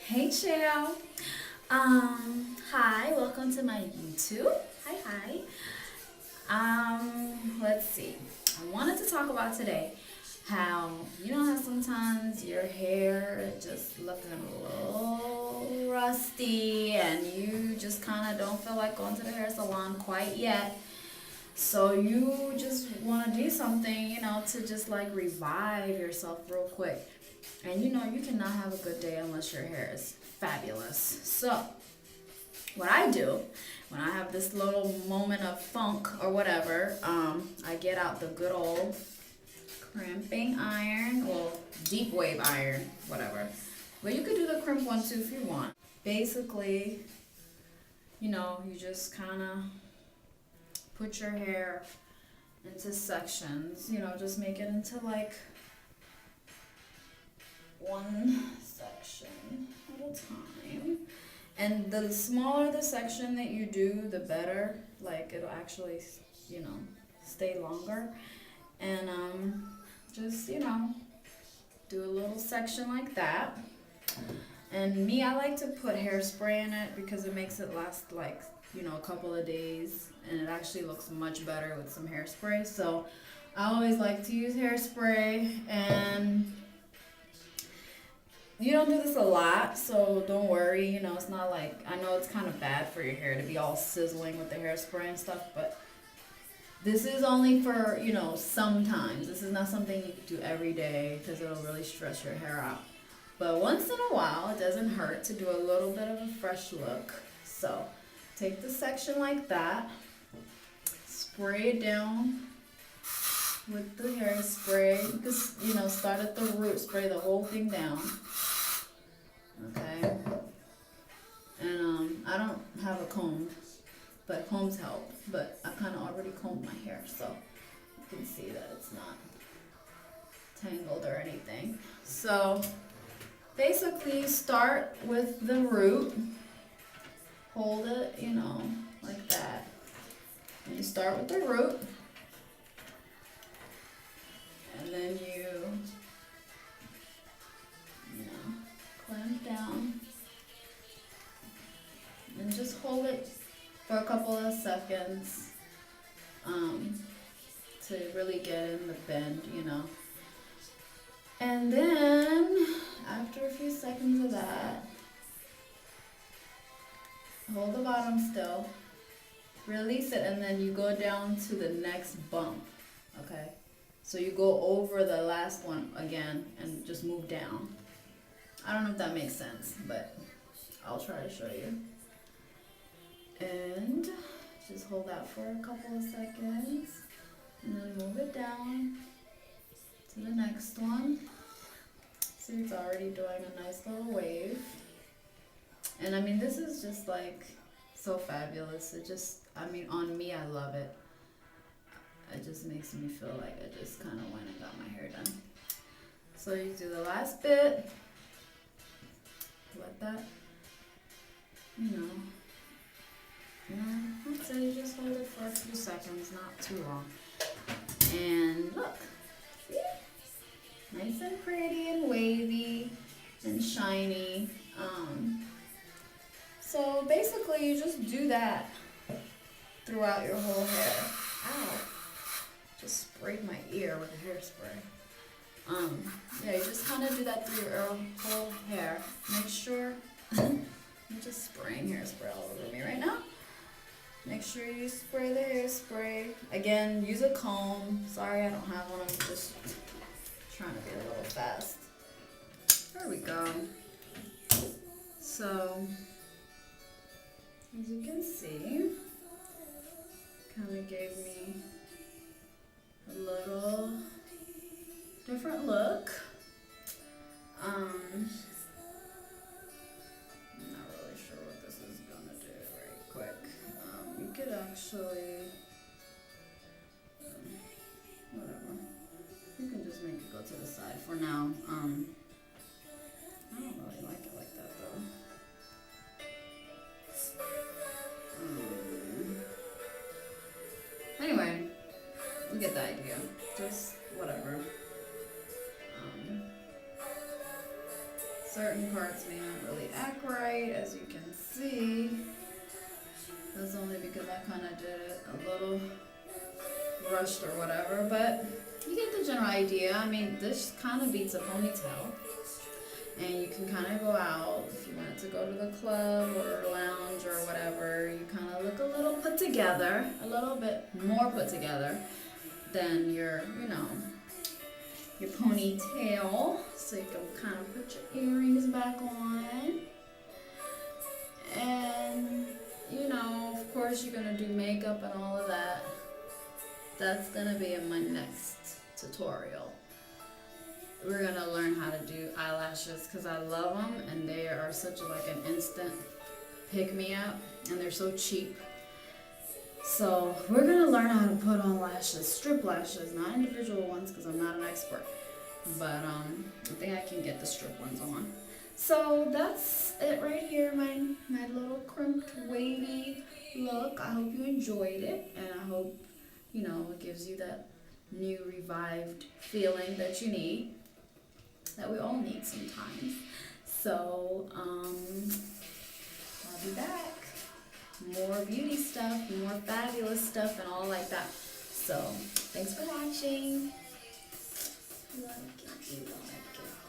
Hey Chill. Hi, welcome to my YouTube. Hi. Let's see. I wanted to talk about today how how sometimes your hair just looking a little rusty and you just kind of don't feel like going to the hair salon quite yet. So you just want to do something, to just like revive yourself real quick. And you cannot have a good day unless your hair is fabulous. So, what I do when I have this little moment of funk or whatever, I get out the good old crimping iron, well, deep wave iron, whatever. But you could do the crimp one too if you want. Basically, you just kind of put your hair into sections, just make it into like one section at a time. And the smaller the section that you do, the better. Like it'll actually, stay longer. And just, do a little section like that. And me, I like to put hairspray in it because it makes it last like, a couple of days. And it actually looks much better with some hairspray. So I always like to use hairspray. And you don't do this a lot, so don't worry. It's not like, I know it's kind of bad for your hair to be all sizzling with the hairspray and stuff, but this is only for, sometimes. This is not something you can do every day because it'll really stress your hair out. But once in a while, it doesn't hurt to do a little bit of a fresh look. So take the section like that, spray it down with the hairspray. You can, start at the root, spray the whole thing down. Okay. And I don't have a comb, but combs help. But I kind of already combed my hair, so you can see that it's not tangled or anything. So basically, start with the root. Hold it, like that. And you start with the root, and then clamp down and just hold it for a couple of seconds to really get in the bend, And then after a few seconds of that, hold the bottom still, release it, and then you go down to the next bump, okay? So you go over the last one again and just move down. I don't know if that makes sense, but I'll try to show you. And just hold that for a couple of seconds. And then move it down to the next one. See, it's already doing a nice little wave. And I mean, this is just like so fabulous. On me, I love it. It just makes me feel like I just kind of went and got my hair done. So you do the last bit. Let that, I'd say you just hold it for a few seconds, not too long. And look, see? Nice and pretty and wavy and shiny. So basically you just do that throughout your whole hair. Ow, just sprayed my ear with hairspray. You just kind of do that through your whole hair. Make sure, I'm just spraying hairspray all over me right now. Make sure you spray the hairspray. Again, use a comb. Sorry I don't have one, I'm just trying to be a little fast. There we go. So, as you can see, kind of gave me a little different look. I'm not really sure what this is gonna do very quick. You could actually, whatever. You can just make it go to the side for now. I don't really like it like that though. Anyway, you get the idea. Just whatever. certain parts may not really act right, as you can see. That's only because I kind of did it a little rushed or whatever, but you get the general idea. I mean, this kind of beats a ponytail. And you can kind of go out if you wanted to go to the club or lounge or whatever. You kind of look a little put together, a little bit more put together than your, your ponytail. So you can kind of put your earrings back on. And, of course you're going to do makeup and all of that. That's going to be in my next tutorial. We're gonna learn how to do eyelashes because I love them and they are such like an instant pick me up and they're so cheap. So we're gonna learn how to put on lashes, strip lashes, not individual ones because I'm not an expert, but I think I can get the strip ones on. So that's it right here, my little crimped wavy look. I hope you enjoyed it and I hope it gives you that new revived feeling that you need. That we all need sometimes. So, I'll be back. More beauty stuff, more fabulous stuff, and all like that. So, thanks for watching. Like it, you like it.